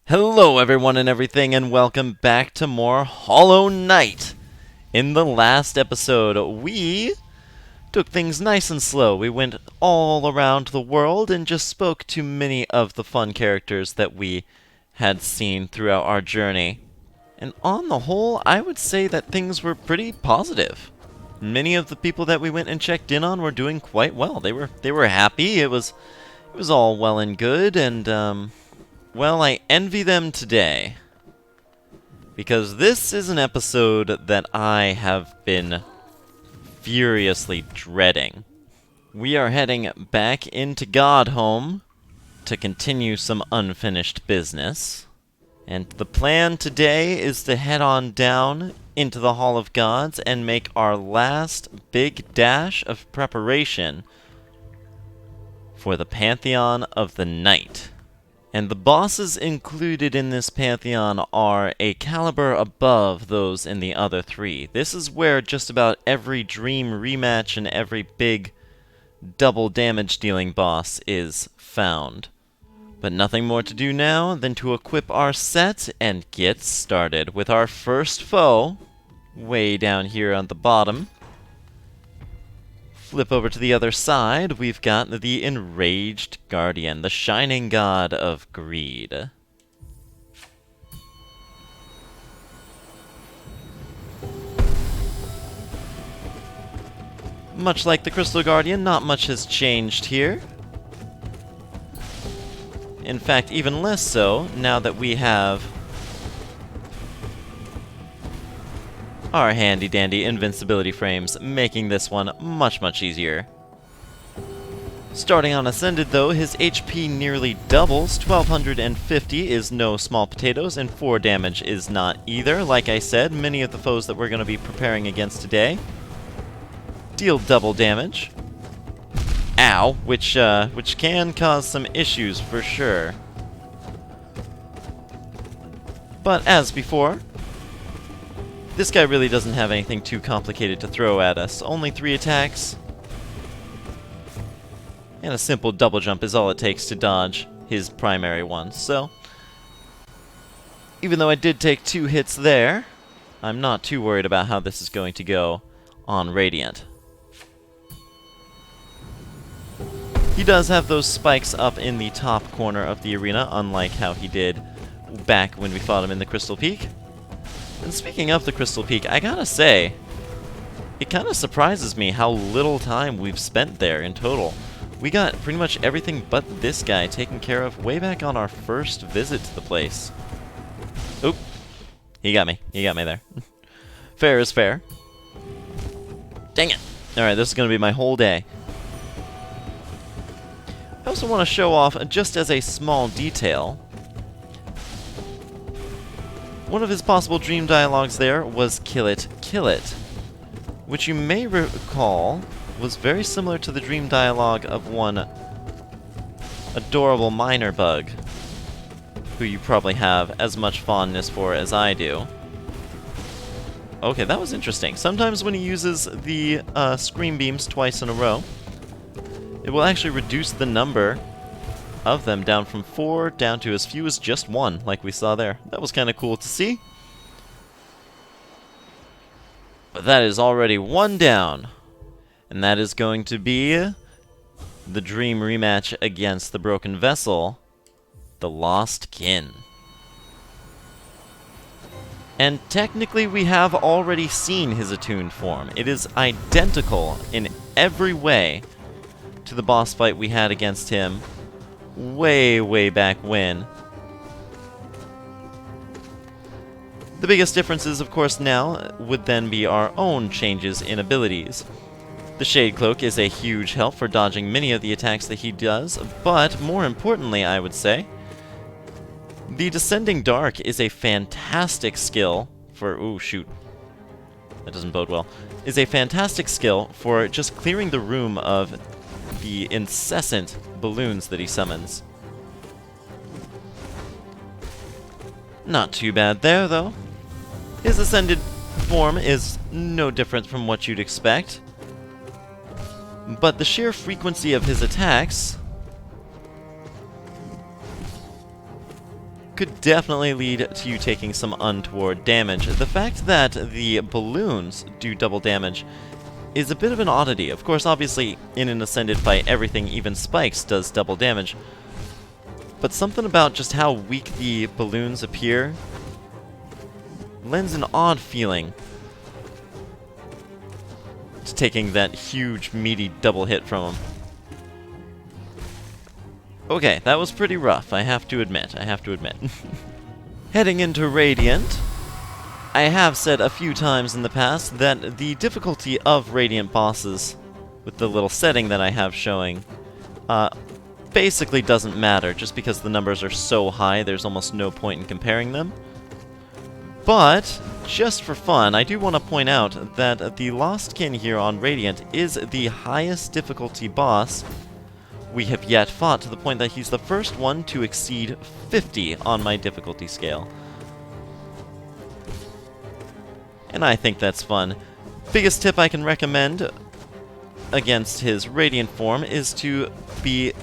Hello everyone and everything, and welcome back to more Hollow Knight. In the last episode, we took things nice and slow. We went all around the world and just spoke to many of the fun characters that we had seen throughout our journey. And on the whole, I would say that things were pretty positive. Many of the people that we went and checked in on were doing quite well. They were happy. It was all well and good, and well, I envy them today, because this is an episode that I have been furiously dreading. We are heading back into Godhome to continue some unfinished business, and the plan today is to head on down into the Hall of Gods and make our last big dash of preparation for the Pantheon of the Night. And the bosses included in this pantheon are a caliber above those in the other three. This is where just about every dream rematch and every big double damage dealing boss is found. But nothing more to do now than to equip our set and get started with our first foe, way down here on the bottom. Flip over to the other side, we've got the Enraged Guardian, the shining god of greed. Much like the Crystal Guardian, not much has changed here. In fact, even less so, now that we have our handy-dandy invincibility frames, making this one much easier. Starting on Ascended though, his HP nearly doubles. 1250 is no small potatoes, and 4 damage is not either. Like I said, many of the foes that we're going to be preparing against today deal double damage. Ow, which can cause some issues for sure. But as before, this guy really doesn't have anything too complicated to throw at us. Only 3 attacks, and a simple double jump is all it takes to dodge his primary one. So, even though I did take 2 hits there, I'm not too worried about how this is going to go on Radiant. He does have those spikes up in the top corner of the arena, unlike how he did back when we fought him in the Crystal Peak. And speaking of the Crystal Peak, I gotta say, it kind of surprises me how little time we've spent there in total. We got pretty much everything but this guy taken care of way back on our first visit to the place. Oop. He got me. He got me there. Fair is fair. Dang it. Alright, this is going to be my whole day. I also want to show off, just as a small detail, one of his possible dream dialogues there was "Kill it, kill it," which you may recall was very similar to the dream dialogue of one adorable miner bug, who you probably have as much fondness for as I do. Okay, that was interesting. Sometimes when he uses the scream beams twice in a row, it will actually reduce the number of them down from 4 down to as few as just 1, like we saw there. That was kind of cool to see. But that is already 1 down. And that is going to be the dream rematch against the Broken Vessel, the Lost Kin. And technically we have already seen his attuned form. It is identical in every way to the boss fight we had against him way back when. The biggest differences, of course, now would then be our own changes in abilities. The Shade Cloak is a huge help for dodging many of the attacks that he does, but more importantly, I would say, the Descending Dark is a fantastic skill for... Ooh, shoot. That doesn't bode well. Is a fantastic skill for just clearing the room of the incessant balloons that he summons. Not too bad there, though. His Ascended form is no different from what you'd expect, but the sheer frequency of his attacks could definitely lead to you taking some untoward damage. The fact that the balloons do double damage is a bit of an oddity. Of course, obviously, in an Ascended fight, everything, even spikes, does double damage. But something about just how weak the balloons appear lends an odd feeling to taking that huge, meaty double hit from him. Okay, that was pretty rough, I have to admit. Heading into Radiant, I have said a few times in the past that the difficulty of Radiant bosses, with the little setting that I have showing, basically doesn't matter. Just because the numbers are so high, there's almost no point in comparing them. But, just for fun, I do want to point out that the Lost Kin here on Radiant is the highest difficulty boss we have yet fought, to the point that he's the first one to exceed 50 on my difficulty scale. And I think that's fun. Biggest tip I can recommend against his Radiant form is to be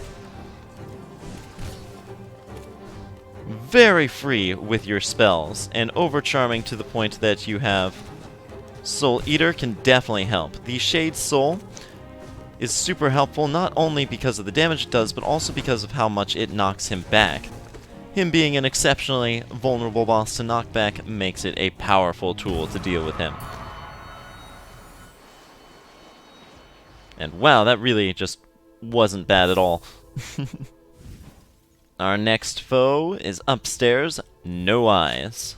very free with your spells, and over-charming to the point that you have Soul Eater can definitely help. The Shade Soul is super helpful, not only because of the damage it does, but also because of how much it knocks him back. Him being an exceptionally vulnerable boss to knock back makes it a powerful tool to deal with him. And wow, that really just wasn't bad at all. Our next foe is upstairs, No Eyes.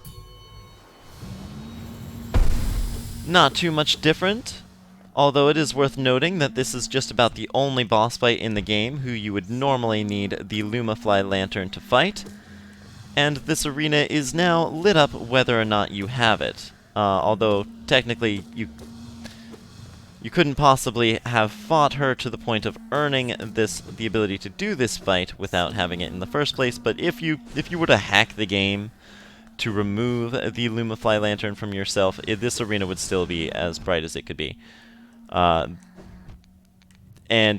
Not too much different, although it is worth noting that this is just about the only boss fight in the game who you would normally need the Lumafly Lantern to fight, and this arena is now lit up whether or not you have it. Although, technically, you couldn't possibly have fought her to the point of earning the ability to do this fight without having it in the first place, but if you were to hack the game to remove the Lumafly Lantern from yourself, this arena would still be as bright as it could be. And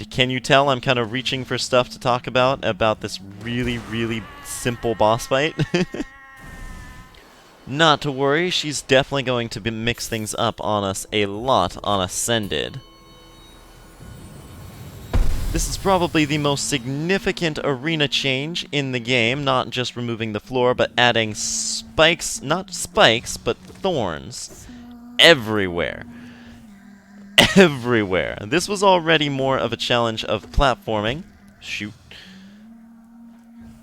can you tell I'm kind of reaching for stuff to talk about this really, really simple boss fight? Not to worry, she's definitely going to mix things up on us a lot on Ascended. This is probably the most significant arena change in the game, not just removing the floor, but adding spikes, not spikes, but thorns, everywhere. Everywhere. This was already more of a challenge of platforming,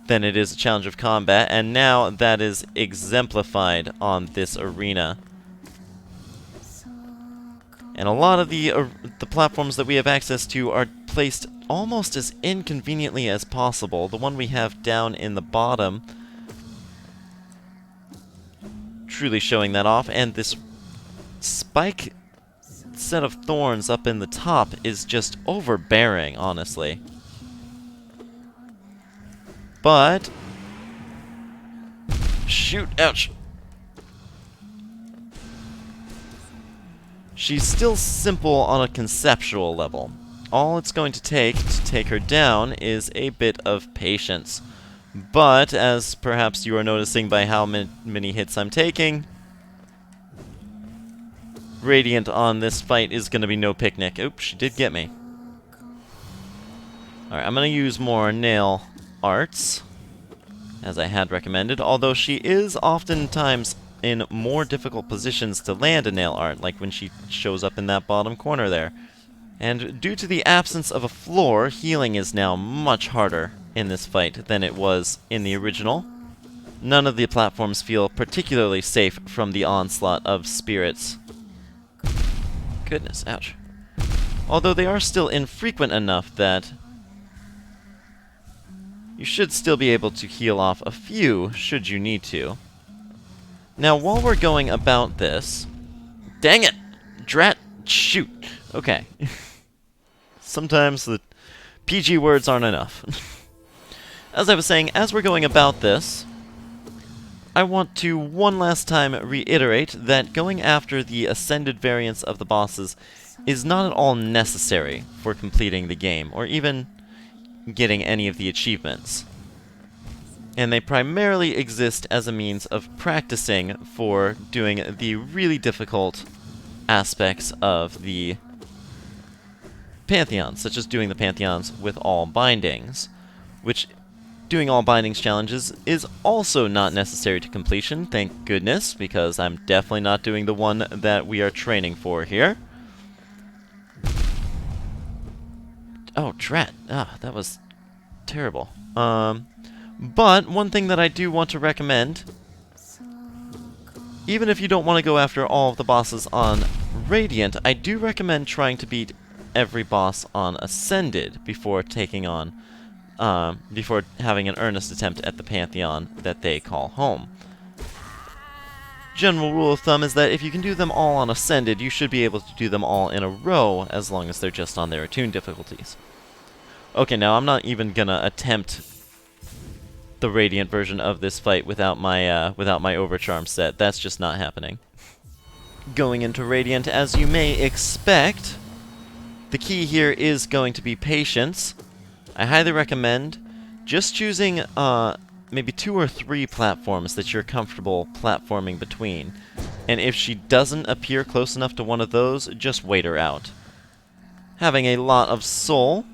than it is a challenge of combat, and now that is exemplified on this arena. And a lot of the platforms that we have access to are placed almost as inconveniently as possible. The one we have down in the bottom truly showing that off, and this spike set of thorns up in the top is just overbearing, honestly. But shoot, ouch. She's still simple on a conceptual level. All it's going to take her down is a bit of patience. But, as perhaps you are noticing by how many hits I'm taking, Radiant on this fight is going to be no picnic. Oops, she did get me. Alright, I'm going to use more nail arts, as I had recommended, although she is oftentimes in more difficult positions to land a nail art, like when she shows up in that bottom corner there. And due to the absence of a floor, healing is now much harder in this fight than it was in the original. None of the platforms feel particularly safe from the onslaught of spirits. Goodness, ouch. Although they are still infrequent enough that you should still be able to heal off a few, should you need to. Now, while we're going about this... Dang it! Drat... Shoot! Okay. Sometimes the PG words aren't enough. As I was saying, as we're going about this, I want to one last time reiterate that going after the Ascended variants of the bosses is not at all necessary for completing the game, or even getting any of the achievements. And they primarily exist as a means of practicing for doing the really difficult aspects of the Pantheons, such as doing the Pantheons with all bindings, which doing all bindings challenges is also not necessary to completion, thank goodness, because I'm definitely not doing the one that we are training for here. Oh, drat. Ah, that was terrible. But one thing that I do want to recommend, even if you don't want to go after all of the bosses on Radiant, I do recommend trying to beat every boss on Ascended before taking on, before having an earnest attempt at the Pantheon that they call home. General rule of thumb is that if you can do them all on Ascended, you should be able to do them all in a row, as long as they're just on their attuned difficulties. Okay, now I'm not even gonna attempt the Radiant version of this fight without my Overcharm set. That's just not happening. Going into Radiant, as you may expect, the key here is going to be patience. I highly recommend just choosing maybe 2 or 3 platforms that you're comfortable platforming between. And if she doesn't appear close enough to one of those, just wait her out. Having a lot of soul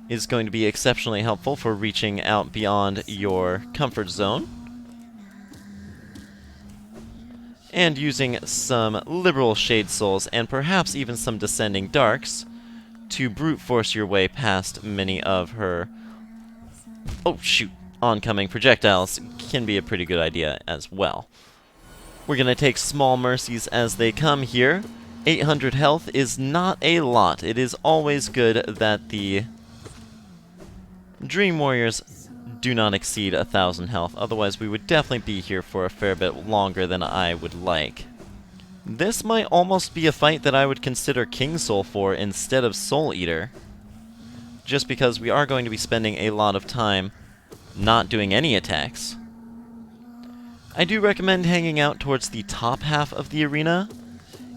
is going to be exceptionally helpful for reaching out beyond your comfort zone. And using some liberal Shade Souls, and perhaps even some Descending Darks, to brute force your way past many of her, oh shoot, oncoming projectiles can be a pretty good idea as well. We're going to take small mercies as they come here. 800 health is not a lot. It is always good that the Dream Warriors do not exceed 1,000 health, otherwise we would definitely be here for a fair bit longer than I would like. This might almost be a fight that I would consider King Soul for instead of Soul Eater, just because we are going to be spending a lot of time not doing any attacks. I do recommend hanging out towards the top half of the arena.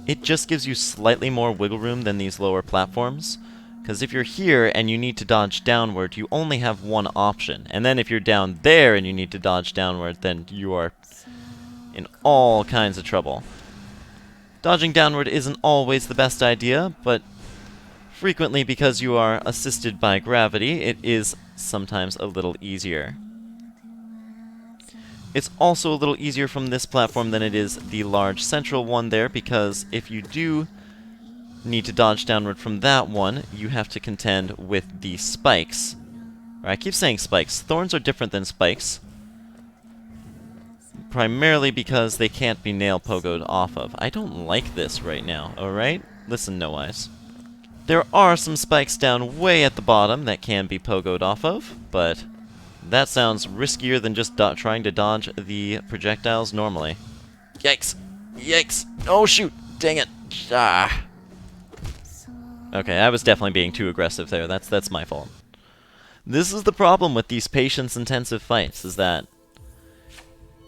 It just gives you slightly more wiggle room than these lower platforms. Because if you're here and you need to dodge downward, you only have one option. And then if you're down there and you need to dodge downward, then you are in all kinds of trouble. Dodging downward isn't always the best idea, but frequently because you are assisted by gravity, it is sometimes a little easier. It's also a little easier from this platform than it is the large central one there, because if you do need to dodge downward from that one, you have to contend with the spikes. I keep saying spikes. Thorns are different than spikes, primarily because they can't be nail pogoed off of. I don't like this right now, alright? Listen, No Eyes. There are some spikes down way at the bottom that can be pogoed off of, but that sounds riskier than just trying to dodge the projectiles normally. Yikes! Yikes! Oh shoot! Dang it! Ah! Okay, I was definitely being too aggressive there. That's my fault. This is the problem with these patience-intensive fights, is that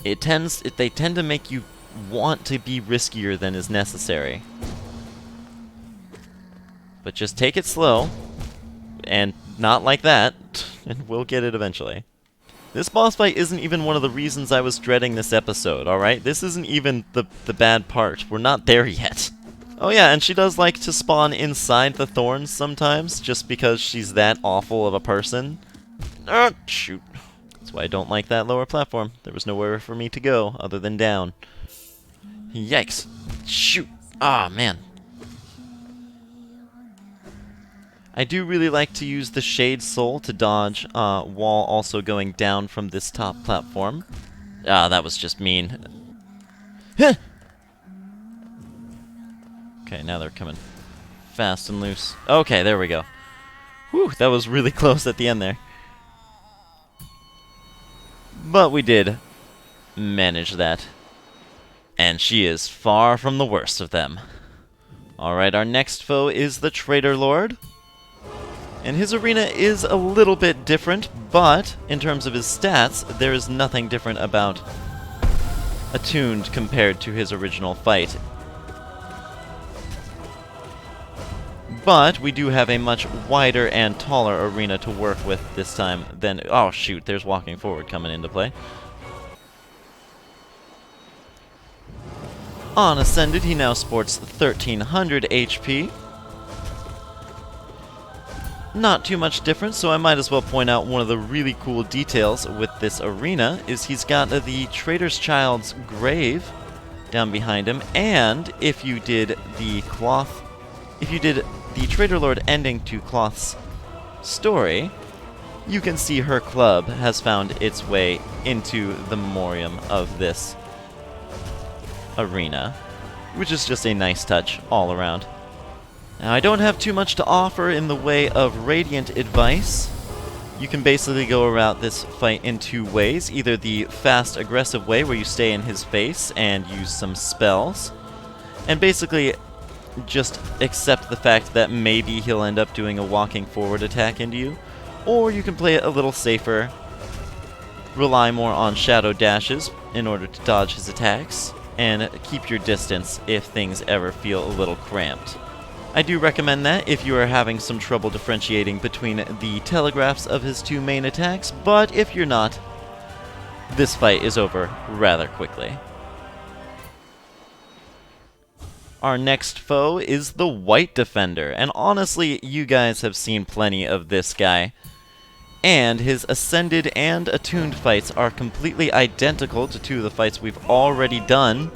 they tend to make you want to be riskier than is necessary. But just take it slow, and not like that, and we'll get it eventually. This boss fight isn't even one of the reasons I was dreading this episode, alright? This isn't even the bad part. We're not there yet. Oh yeah, and she does like to spawn inside the thorns sometimes, just because she's that awful of a person. Ah, shoot. That's why I don't like that lower platform. There was nowhere for me to go other than down. Yikes. Shoot. Ah, man. I do really like to use the Shade Soul to dodge while also going down from this top platform. Ah, that was just mean. Huh! Okay, now they're coming fast and loose. Okay, there we go. Whew, that was really close at the end there. But we did manage that. And she is far from the worst of them. Alright, our next foe is the Traitor Lord. And his arena is a little bit different, but in terms of his stats, there is nothing different about Attuned compared to his original fight. But we do have a much wider and taller arena to work with this time than... Oh, shoot, there's walking forward coming into play. On Ascended, he now sports 1300 HP. Not too much difference, so I might as well point out one of the really cool details with this arena is he's got the Traitor's Child's grave down behind him, and if you did the Traitor Lord ending to Cloth's story, you can see her club has found its way into the memoriam of this arena, which is just a nice touch all around. Now, I don't have too much to offer in the way of Radiant advice. You can basically go about this fight in two ways. Either the fast, aggressive way, where you stay in his face and use some spells, and basically just accept the fact that maybe he'll end up doing a walking forward attack into you. Or you can play it a little safer, rely more on shadow dashes in order to dodge his attacks, and keep your distance if things ever feel a little cramped. I do recommend that if you are having some trouble differentiating between the telegraphs of his two main attacks, but if you're not, this fight is over rather quickly. Our next foe is the White Defender, and honestly, you guys have seen plenty of this guy. And his Ascended and Attuned fights are completely identical to two of the fights we've already done.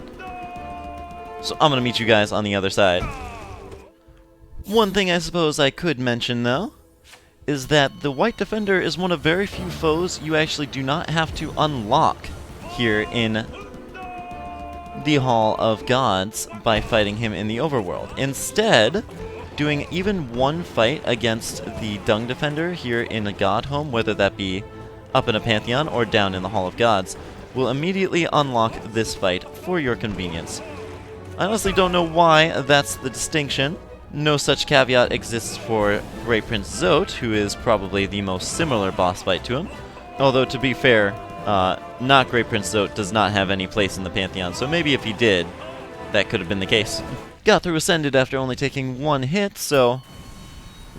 So I'm going to meet you guys on the other side. One thing I suppose I could mention, though, is that the White Defender is one of very few foes you actually do not have to unlock here in the Hall of Gods by fighting him in the overworld. Instead, doing even one fight against the Dung Defender here in a God Home, whether that be up in a Pantheon or down in the Hall of Gods, will immediately unlock this fight for your convenience. I honestly don't know why that's the distinction. No such caveat exists for Great Prince Zote, who is probably the most similar boss fight to him. Although, to be fair, not Great Prince Zote does not have any place in the Pantheon, so maybe if he did, that could have been the case. Got through Ascended after only taking one hit, so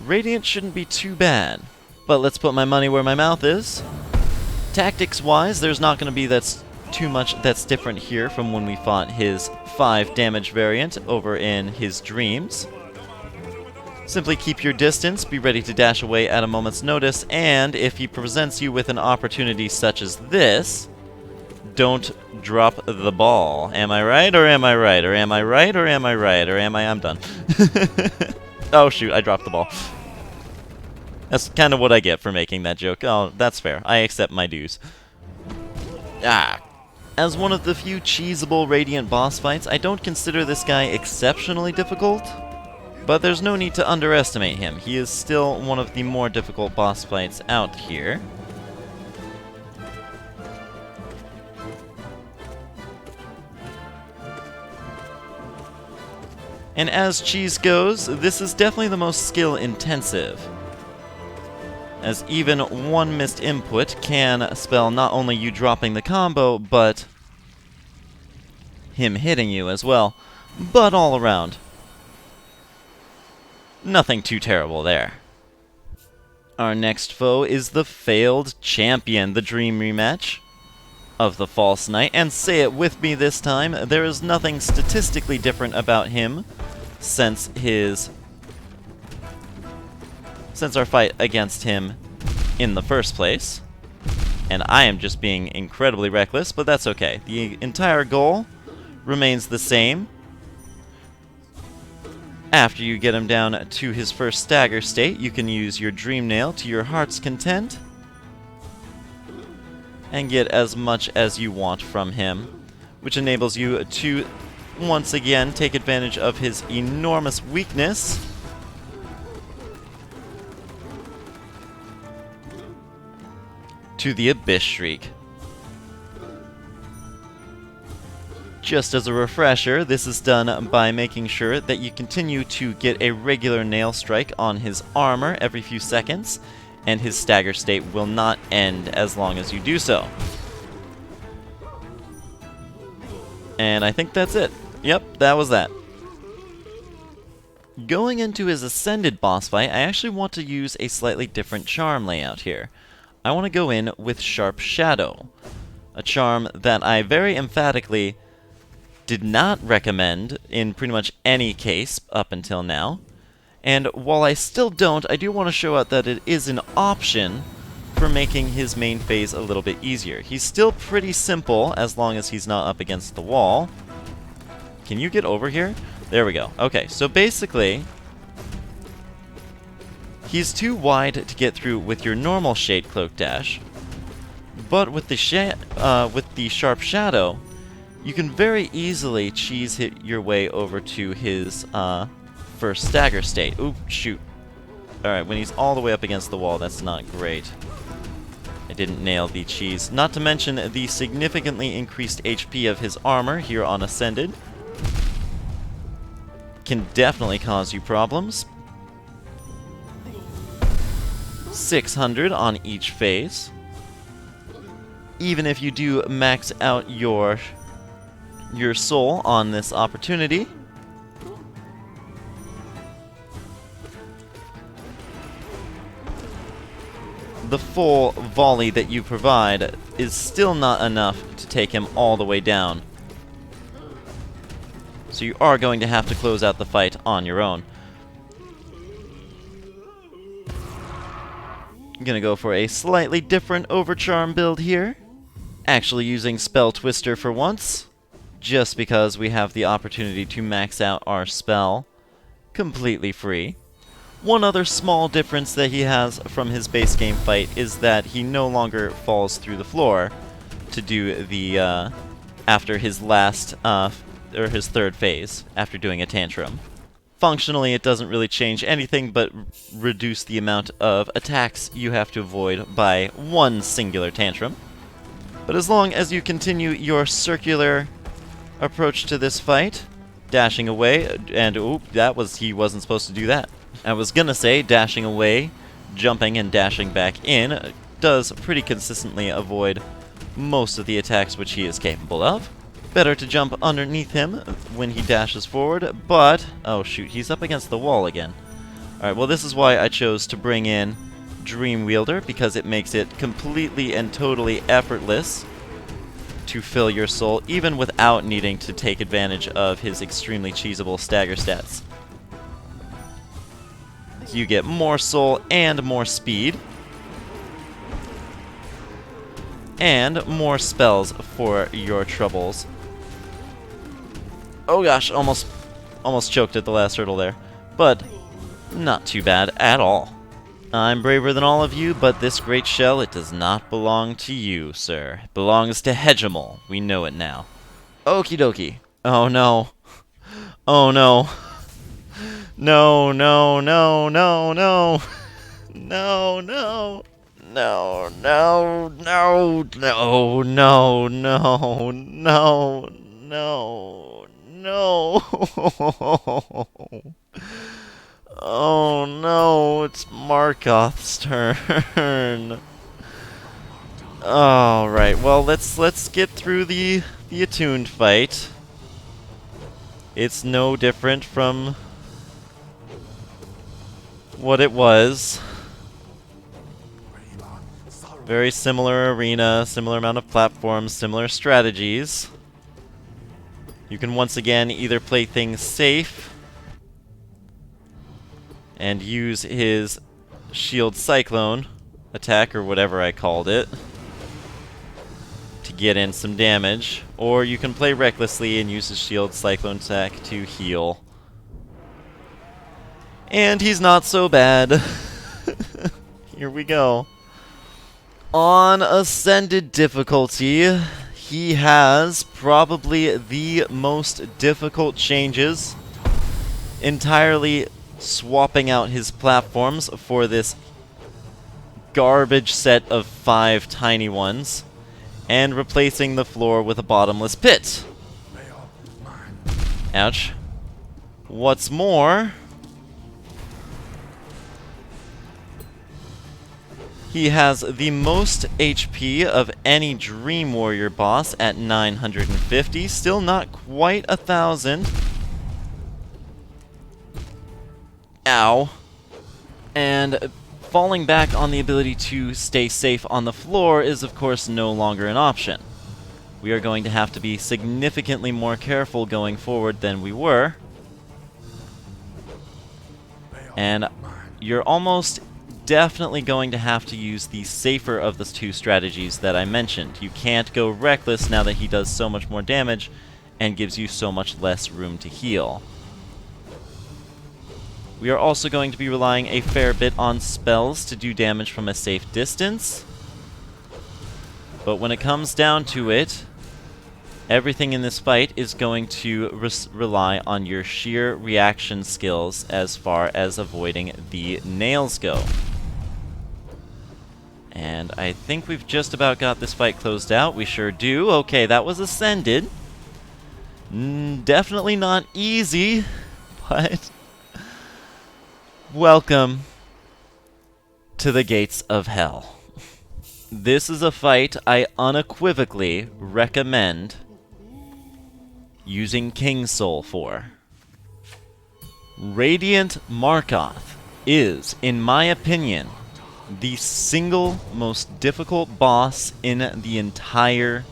Radiant shouldn't be too bad. But let's put my money where my mouth is. Tactics-wise, there's not going to be too much that's different here from when we fought his 5 damage variant over in his Dreams. Simply keep your distance, be ready to dash away at a moment's notice, and if he presents you with an opportunity such as this, don't drop the ball. Am I right, or am I right, or am I right, or am I right, or am I... I'm done. Oh shoot, I dropped the ball. That's kind of what I get for making that joke. Oh, that's fair. I accept my dues. As one of the few cheesable Radiant boss fights, I don't consider this guy exceptionally difficult. But there's no need to underestimate him. He is still one of the more difficult boss fights out here. And as cheese goes, this is definitely the most skill-intensive, as even one missed input can spell not only you dropping the combo, but him hitting you as well. But all around, nothing too terrible there. Our next foe is the failed champion, the Dream rematch of the False Knight. And say it with me this time, there is nothing statistically different about him since our fight against him in the first place. And I am just being incredibly reckless, but that's okay. The entire goal remains the same. After you get him down to his first stagger state, you can use your Dream Nail to your heart's content and get as much as you want from him, which enables you to once again take advantage of his enormous weakness to the Abyss Shriek. Just as a refresher, this is done by making sure that you continue to get a regular nail strike on his armor every few seconds, and his stagger state will not end as long as you do so. And I think that's it. Yep, that was that. Going into his Ascended boss fight, I actually want to use a slightly different charm layout here. I want to go in with Sharp Shadow, a charm that I very emphatically did not recommend in pretty much any case up until now. And while I still don't, I do want to show out that it is an option for making his main phase a little bit easier. He's still pretty simple as long as he's not up against the wall. Can you get over here? There we go. Okay, so basically, he's too wide to get through with your normal Shade Cloak dash, but with the Sharp Shadow, you can very easily cheese hit your way over to his first stagger state. Oop, shoot. Alright, when he's all the way up against the wall, that's not great. I didn't nail the cheese. Not to mention the significantly increased HP of his armor here on Ascended can definitely cause you problems. 600 on each phase. Even if you do max out your soul on this opportunity, the full volley that you provide is still not enough to take him all the way down. So you are going to have to close out the fight on your own. I'm gonna go for a slightly different Overcharm build here. Actually using Spell Twister for once, just because we have the opportunity to max out our spell completely free. One other small difference that he has from his base game fight is that he no longer falls through the floor to do the, after his last, or his third phase, after doing a tantrum. Functionally, it doesn't really change anything but reduce the amount of attacks you have to avoid by one singular tantrum. But as long as you continue your circular approach to this fight, dashing away, and oop, he wasn't supposed to do that. I was gonna say, dashing away, jumping and dashing back in does pretty consistently avoid most of the attacks which he is capable of. Better to jump underneath him when he dashes forward, but oh shoot, he's up against the wall again. Alright, well this is why I chose to bring in Dream Wielder, because it makes it completely and totally effortless to fill your soul, even without needing to take advantage of his extremely cheesable stagger stats. You get more soul and more speed, and more spells for your troubles. Oh gosh, almost choked at the last hurdle there, but not too bad at all. I'm braver than all of you, but this great shell, it does not belong to you, sir. It belongs to Hegemol. We know it now. Okie dokie. Oh no. Oh no. No, no, no, no, no. No, no. No, no, no, no, no, no, no, no, no. Oh no, it's Markoth's turn. Alright, well let's get through the attuned fight. It's no different from what it was. Very similar arena, similar amount of platforms, similar strategies. You can once again either play things safe and use his Shield Cyclone attack, or whatever I called it, to get in some damage, or you can play recklessly and use his Shield Cyclone attack to heal. And he's not so bad. Here we go. On Ascended difficulty, he has probably the most difficult changes, entirely swapping out his platforms for this garbage set of 5 tiny ones, and replacing the floor with a bottomless pit. Ouch. What's more, he has the most HP of any Dream Warrior boss at 950, still not quite 1,000. Ow. And falling back on the ability to stay safe on the floor is, of course, no longer an option. We are going to have to be significantly more careful going forward than we were. And you're almost definitely going to have to use the safer of the two strategies that I mentioned. You can't go reckless now that he does so much more damage and gives you so much less room to heal. We are also going to be relying a fair bit on spells to do damage from a safe distance. But when it comes down to it, everything in this fight is going to rely on your sheer reaction skills as far as avoiding the nails go. And I think we've just about got this fight closed out. We sure do. Okay, that was ascended. Definitely not easy, but welcome to the gates of hell. This is a fight I unequivocally recommend using King Soul for. Radiant Markoth is, in my opinion, the single most difficult boss in the entire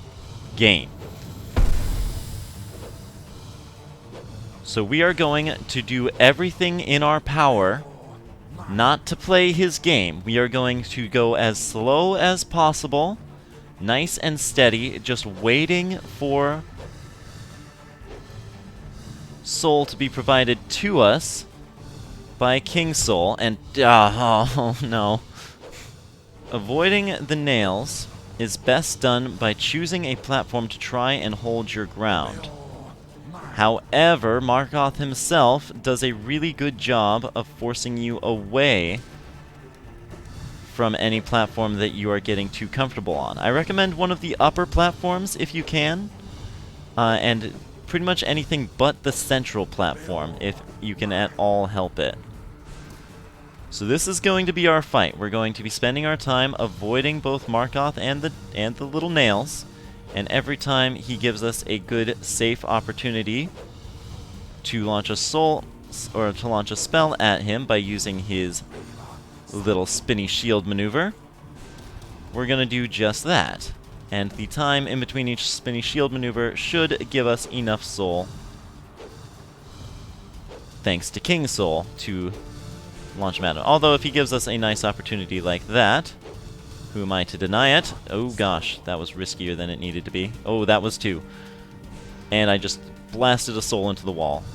game. So we are going to do everything in our power not to play his game. We are going to go as slow as possible, nice and steady, just waiting for soul to be provided to us by King Soul, and oh no. Avoiding the nails is best done by choosing a platform to try and hold your ground. However, Markoth himself does a really good job of forcing you away from any platform that you are getting too comfortable on. I recommend one of the upper platforms if you can, and pretty much anything but the central platform if you can at all help it. So this is going to be our fight. We're going to be spending our time avoiding both Markoth and the little nails, and every time he gives us a good, safe opportunity to launch a soul or to launch a spell at him by using his little spinny shield maneuver, we're going to do just that. And the time in between each spinny shield maneuver should give us enough soul, thanks to King Soul, to launch him at him. Although if he gives us a nice opportunity like that, who am I to deny it? Oh gosh, that was riskier than it needed to be. Oh, that was too. And I just blasted a soul into the wall.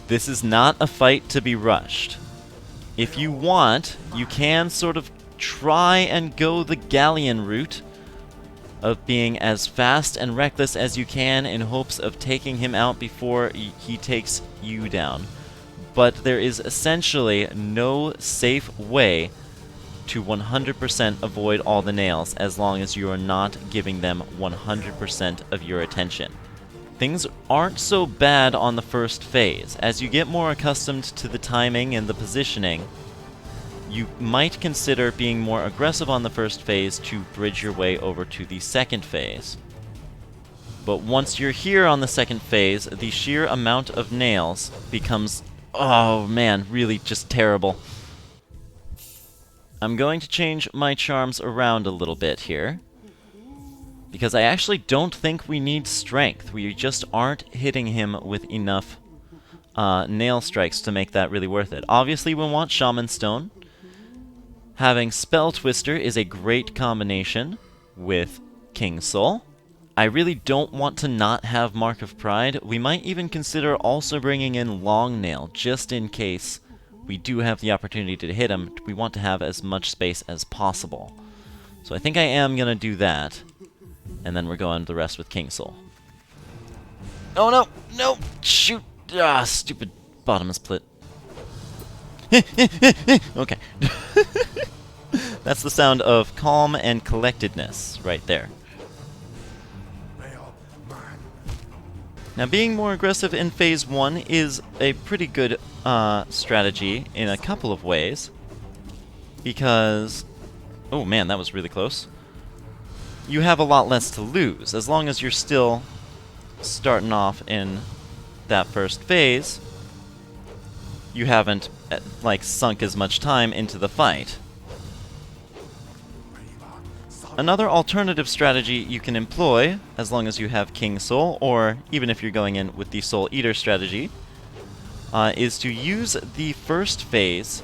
This is not a fight to be rushed. If you want, you can sort of try and go the Galleon route of being as fast and reckless as you can in hopes of taking him out before he takes you down. But there is essentially no safe way to 100% avoid all the nails as long as you are not giving them 100% of your attention. Things aren't so bad on the first phase. As you get more accustomed to the timing and the positioning, you might consider being more aggressive on the first phase to bridge your way over to the second phase. But once you're here on the second phase, the sheer amount of nails becomes, oh man, really just terrible. I'm going to change my charms around a little bit here, because I actually don't think we need strength. We just aren't hitting him with enough nail strikes to make that really worth it. Obviously we want Shaman Stone. Having Spell Twister is a great combination with King Soul. I really don't want to not have Mark of Pride. We might even consider also bringing in Long Nail, just in case we do have the opportunity to hit him. We want to have as much space as possible. So I think I am going to do that. And then we're going the rest with King Soul. Oh no! No! Shoot! Ah, stupid bottom split. Okay. That's the sound of calm and collectedness right there. Now, being more aggressive in Phase 1 is a pretty good strategy in a couple of ways. Because... oh man, that was really close. You have a lot less to lose. As long as you're still starting off in that first phase, you haven't like, sunk as much time into the fight. Another alternative strategy you can employ, as long as you have King Soul, or even if you're going in with the Soul Eater strategy, is to use the first phase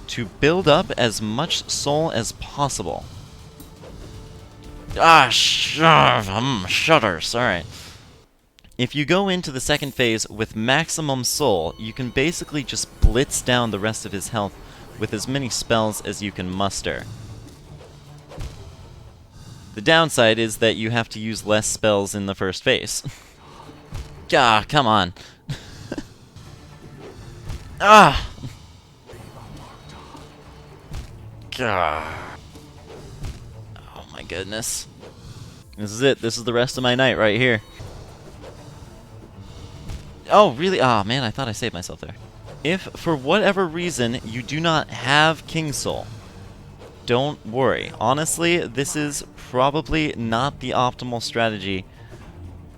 to build up as much soul as possible. Shudders. Alright. If you go into the second phase with maximum soul, you can basically just blitz down the rest of his health with as many spells as you can muster. The downside is that you have to use less spells in the first phase. Come on. Ah! Oh my goodness. This is it. This is the rest of my night right here. Oh, really? Oh, man, I thought I saved myself there. If, for whatever reason, you do not have King Soul, don't worry. Honestly, this is probably not the optimal strategy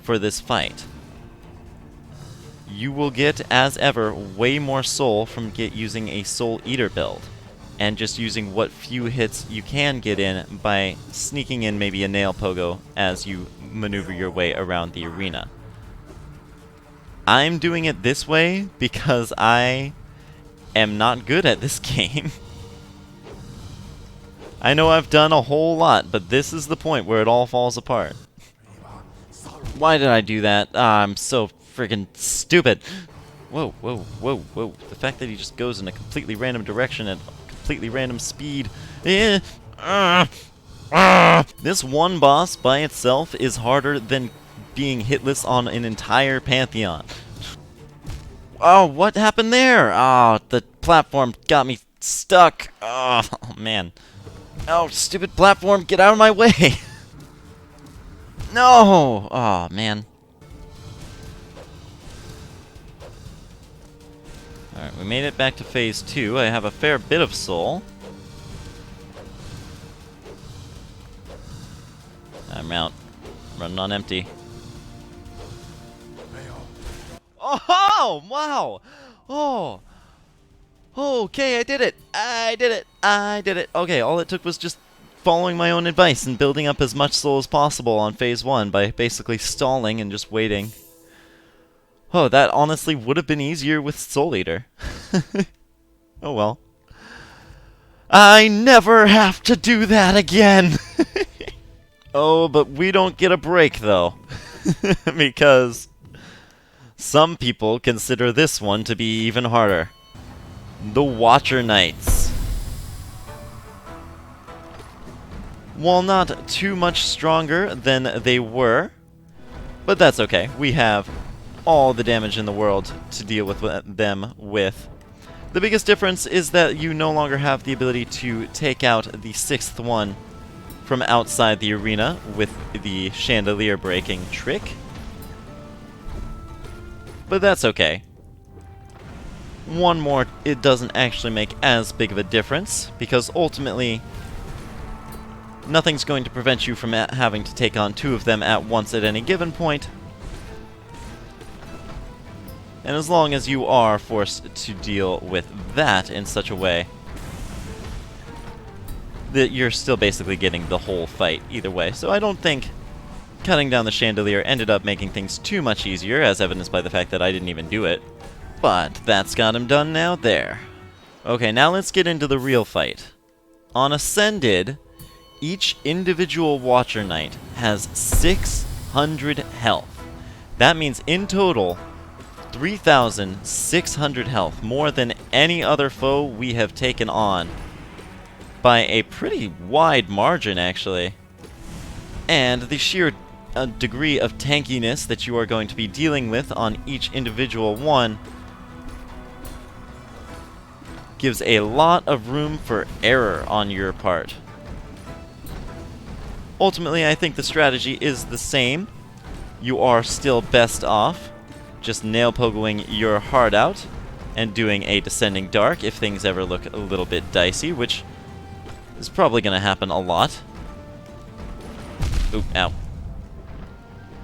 for this fight. You will get, as ever, way more soul from using a Soul Eater build, and just using what few hits you can get in by sneaking in maybe a Nail Pogo as you maneuver your way around the arena. I'm doing it this way because I am not good at this game. I know I've done a whole lot, but this is the point where it all falls apart. Why did I do that? I'm so friggin' stupid. Whoa, whoa, whoa, whoa. The fact that he just goes in a completely random direction at a completely random speed. This one boss by itself is harder than being hitless on an entire Pantheon. Oh, what happened there? Oh, the platform got me stuck. Oh, man. Oh, stupid platform, get out of my way! No! Oh, man. Alright, we made it back to phase 2. I have a fair bit of soul. I'm out. Running on empty. Oh, wow! Oh! Okay, I did it! I did it! I did it! Okay, all it took was just following my own advice and building up as much soul as possible on phase 1 by basically stalling and just waiting. Oh, that honestly would have been easier with Soul Eater. Oh well. I never have to do that again! Oh, but we don't get a break, though. Because some people consider this one to be even harder. The Watcher Knights. While not too much stronger than they were, but that's okay. We have all the damage in the world to deal with them with. The biggest difference is that you no longer have the ability to take out the 6th one from outside the arena with the chandelier breaking trick. But that's okay. One more, it doesn't actually make as big of a difference, because ultimately nothing's going to prevent you from having to take on 2 of them at once at any given point. And as long as you are forced to deal with that in such a way that you're still basically getting the whole fight either way. So I don't think cutting down the chandelier ended up making things too much easier, as evidenced by the fact that I didn't even do it. But that's got him done now there. Okay, now let's get into the real fight. On Ascended, each individual Watcher Knight has 600 health. That means in total, 3,600 health, more than any other foe we have taken on. By a pretty wide margin, actually. And the sheer degree of tankiness that you are going to be dealing with on each individual one gives a lot of room for error on your part. Ultimately, I think the strategy is the same. You are still best off just nail pogoing your heart out and doing a Descending Dark if things ever look a little bit dicey, which is probably going to happen a lot. Oop, ow.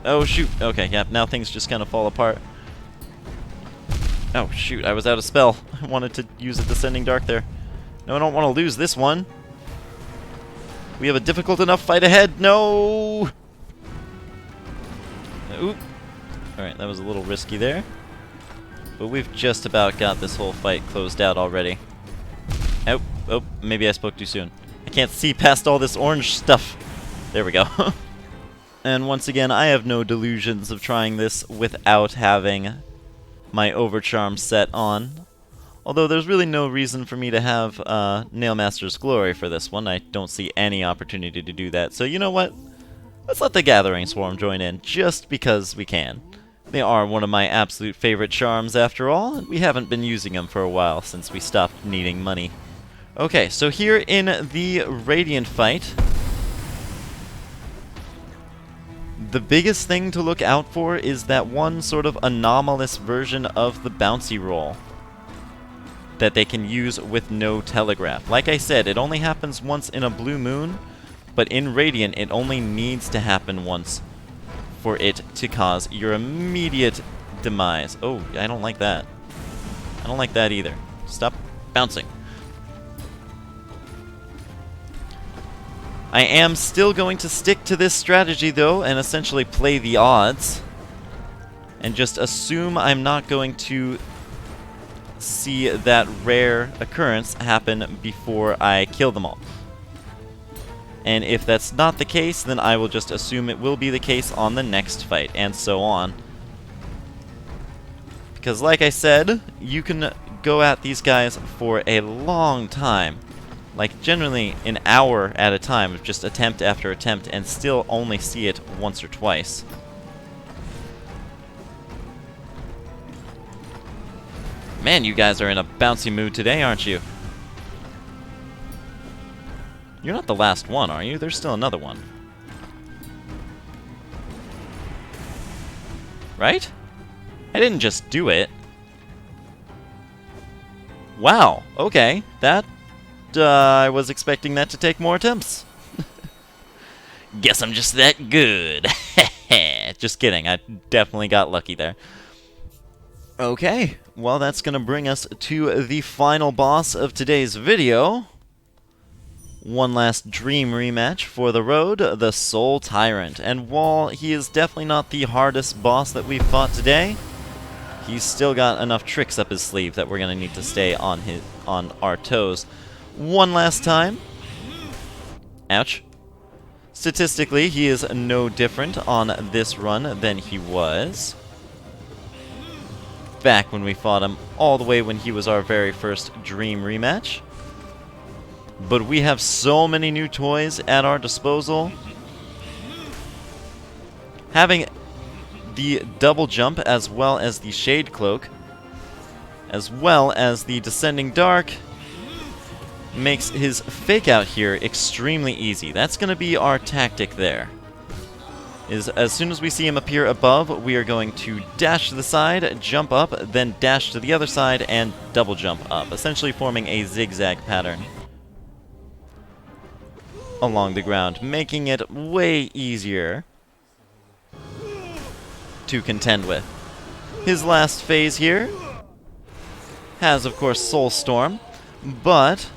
Oh, shoot. Okay, yeah, now things just kind of fall apart. Oh, shoot, I was out of spell. I wanted to use a Descending Dark there. No, I don't want to lose this one. We have a difficult enough fight ahead. No! Oop. Alright, that was a little risky there. But we've just about got this whole fight closed out already. Oh, oh, maybe I spoke too soon. I can't see past all this orange stuff. There we go. And once again, I have no delusions of trying this without having my Overcharm set on. Although there's really no reason for me to have Nailmaster's Glory for this one. I don't see any opportunity to do that. So you know what? Let's let the Gathering Swarm join in, just because we can. They are one of my absolute favorite charms after all, and we haven't been using them for a while since we stopped needing money. Okay, so here in the Radiant fight, the biggest thing to look out for is that one sort of anomalous version of the bouncy roll that they can use with no telegraph. Like I said, it only happens once in a blue moon, but in Radiant it only needs to happen once for it to cause your immediate demise. Oh, I don't like that. I don't like that either. Stop bouncing. I am still going to stick to this strategy, though, and essentially play the odds. And just assume I'm not going to see that rare occurrence happen before I kill them all. And if that's not the case, then I will just assume it will be the case on the next fight, and so on. Because like I said, you can go at these guys for a long time. Like, generally an hour at a time of just attempt after attempt, and still only see it once or twice. Man, you guys are in a bouncy mood today, aren't you? You're not the last one, are you? There's still another one. Right? I didn't just do it. Wow, okay. That, I was expecting that to take more attempts. Guess I'm just that good. Just kidding, I definitely got lucky there. Okay, well that's gonna bring us to the final boss of today's video. One last dream rematch for the road, the Soul Tyrant. And while he is definitely not the hardest boss that we've fought today, he's still got enough tricks up his sleeve that we're gonna need to stay on our toes. One last time. Ouch. Statistically, he is no different on this run than he was back when we fought him all the way when he was our very first dream rematch. But we have so many new toys at our disposal. Having the double jump as well as the shade cloak, as well as the descending dark, makes his fake out here extremely easy. That's going to be our tactic there. Is as soon as we see him appear above, we are going to dash to the side, jump up, then dash to the other side, and double jump up, essentially forming a zigzag pattern along the ground, making it way easier to contend with. His last phase here has, of course, Soul Storm, but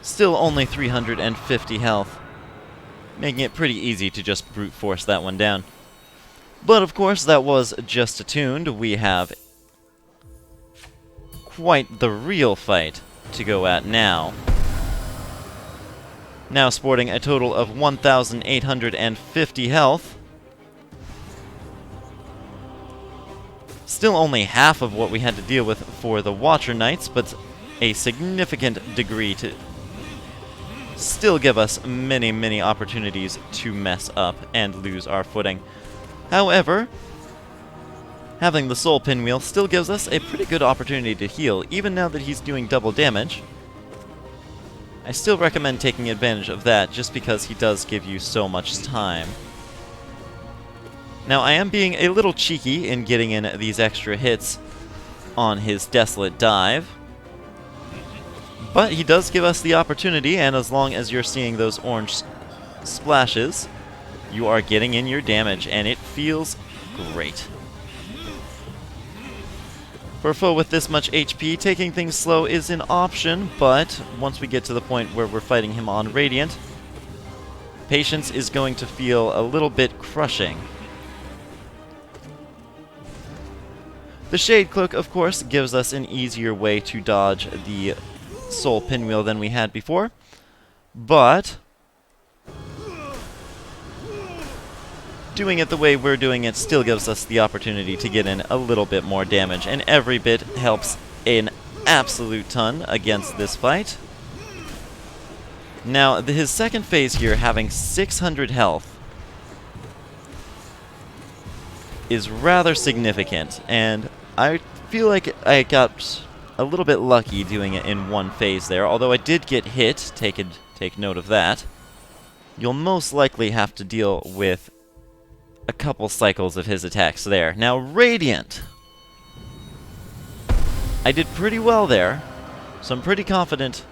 still only 350 health, making it pretty easy to just brute force that one down. But of course, that was just attuned. We have quite the real fight to go at now. Now sporting a total of 1,850 health. Still only half of what we had to deal with for the Watcher Knights, but a significant degree to still give us many, many opportunities to mess up and lose our footing. However, having the Soul Pinwheel still gives us a pretty good opportunity to heal, even now that he's doing double damage. I still recommend taking advantage of that, just because he does give you so much time. Now, I am being a little cheeky in getting in these extra hits on his Desolate Dive, but he does give us the opportunity, and as long as you're seeing those orange splashes, you are getting in your damage, and it feels great. For a foe with this much HP, taking things slow is an option, but once we get to the point where we're fighting him on Radiant, patience is going to feel a little bit crushing. The Shade Cloak, of course, gives us an easier way to dodge the Soul Pinwheel than we had before, but doing it the way we're doing it still gives us the opportunity to get in a little bit more damage, and every bit helps an absolute ton against this fight. Now, his second phase here, having 600 health, is rather significant, and I feel like I got a little bit lucky doing it in one phase there, although I did get hit. Take note of that. You'll most likely have to deal with a couple cycles of his attacks there. Now, Radiant. I did pretty well there, so I'm pretty confident.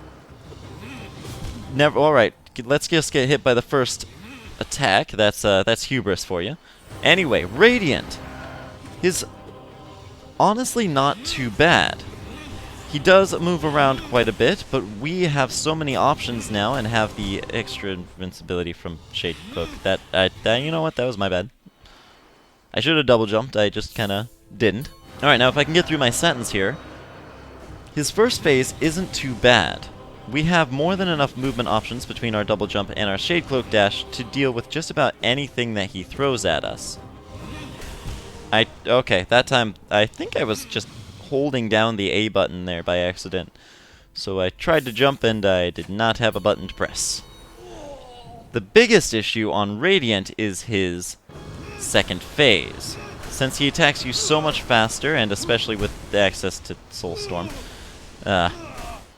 Alright, let's just get hit by the first attack. That's hubris for you. Anyway, Radiant is honestly not too bad. He does move around quite a bit, but we have so many options now and have the extra invincibility from Shade Cloak that, you know what, that was my bad. I should have double jumped, I just kinda didn't. Alright, now if I can get through my sentence here. His first phase isn't too bad. We have more than enough movement options between our double jump and our Shade Cloak dash to deal with just about anything that he throws at us. Okay, that time I think I was just holding down the A button there by accident. So I tried to jump and I did not have a button to press. The biggest issue on Radiant is his second phase. Since he attacks you so much faster, and especially with the access to Soulstorm,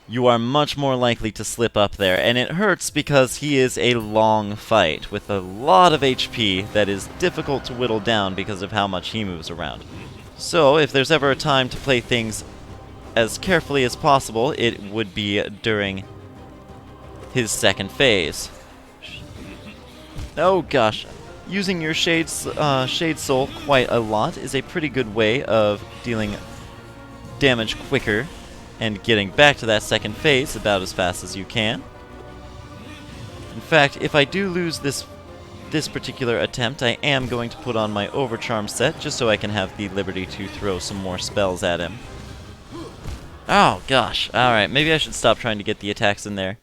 you are much more likely to slip up there, and it hurts because he is a long fight with a lot of HP that is difficult to whittle down because of how much he moves around. So, if there's ever a time to play things as carefully as possible, it would be during his second phase. Oh gosh, using your Shade Soul quite a lot is a pretty good way of dealing damage quicker and getting back to that second phase about as fast as you can. In fact, if I do lose this particular attempt, I am going to put on my Overcharm set just so I can have the liberty to throw some more spells at him. Oh gosh, alright, maybe I should stop trying to get the attacks in there.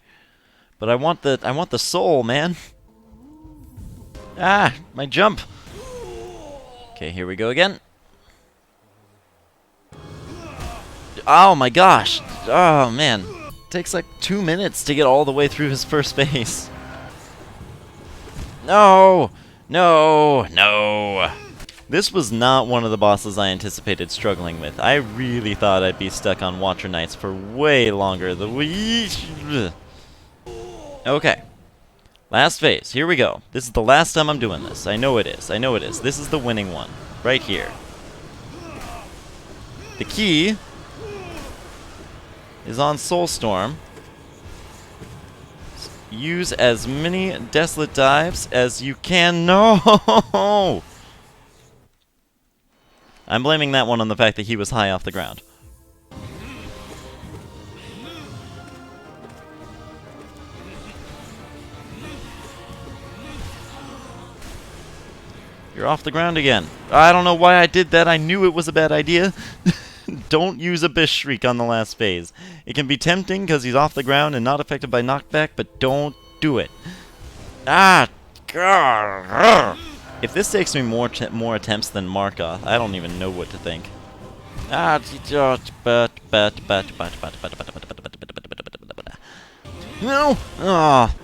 But I want the soul, man. Ah, my jump. Okay, here we go again. Oh my gosh! Oh man. It takes like 2 minutes to get all the way through his first phase. No! No! No! This was not one of the bosses I anticipated struggling with. I really thought I'd be stuck on Watcher Knights for way longer. Okay. Last phase. Here we go. This is the last time I'm doing this. I know it is. I know it is. This is the winning one. Right here. The key is on Soulstorm. Use as many Desolate Dives as you can. No! I'm blaming that one on the fact that he was high off the ground. You're off the ground again. I don't know why I did that. I knew it was a bad idea. Don't use Abyss Shriek on the last phase. It can be tempting because he's off the ground and not affected by knockback, but don't do it. Ah! If this takes me more attempts than Markoth, I don't even know what to think. Ah! No! Oh!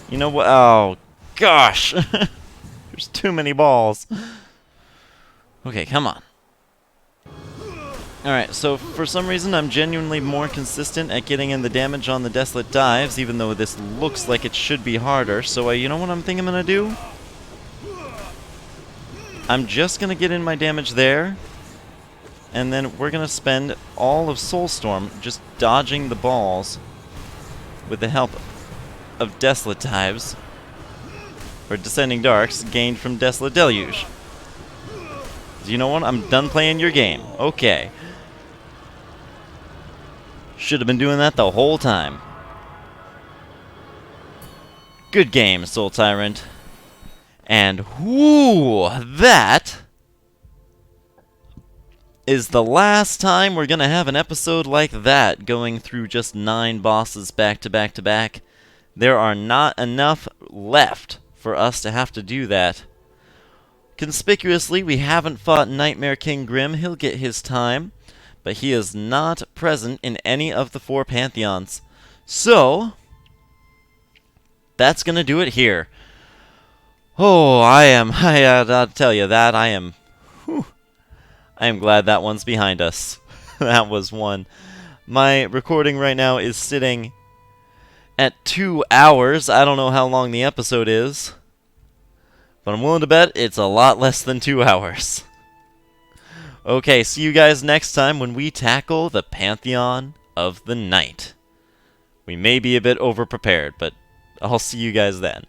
You know what? Oh, gosh! There's too many balls. Okay, come on. Alright, so for some reason I'm genuinely more consistent at getting in the damage on the Desolate Dives, even though this looks like it should be harder. So you know what I'm thinking I'm gonna do? I'm just gonna get in my damage there, and then we're gonna spend all of Soulstorm just dodging the balls with the help of Desolate Dives, or Descending Darks, gained from Desolate Deluge. You know what? I'm done playing your game. Okay. Should have been doing that the whole time. Good game, Soul Tyrant. And whoo, that is the last time we're gonna have an episode like that, going through just 9 bosses back to back to back. There are not enough left for us to have to do that. Conspicuously, we haven't fought Nightmare King Grim. He'll get his time, but he is not present in any of the 4 pantheons. So that's gonna do it here. Oh, I'll tell you that, I am glad that one's behind us. That was one. My recording right now is sitting at 2 hours. I don't know how long the episode is, but I'm willing to bet it's a lot less than 2 hours. Okay, see you guys next time when we tackle the Pantheon of the Night. We may be a bit overprepared, but I'll see you guys then.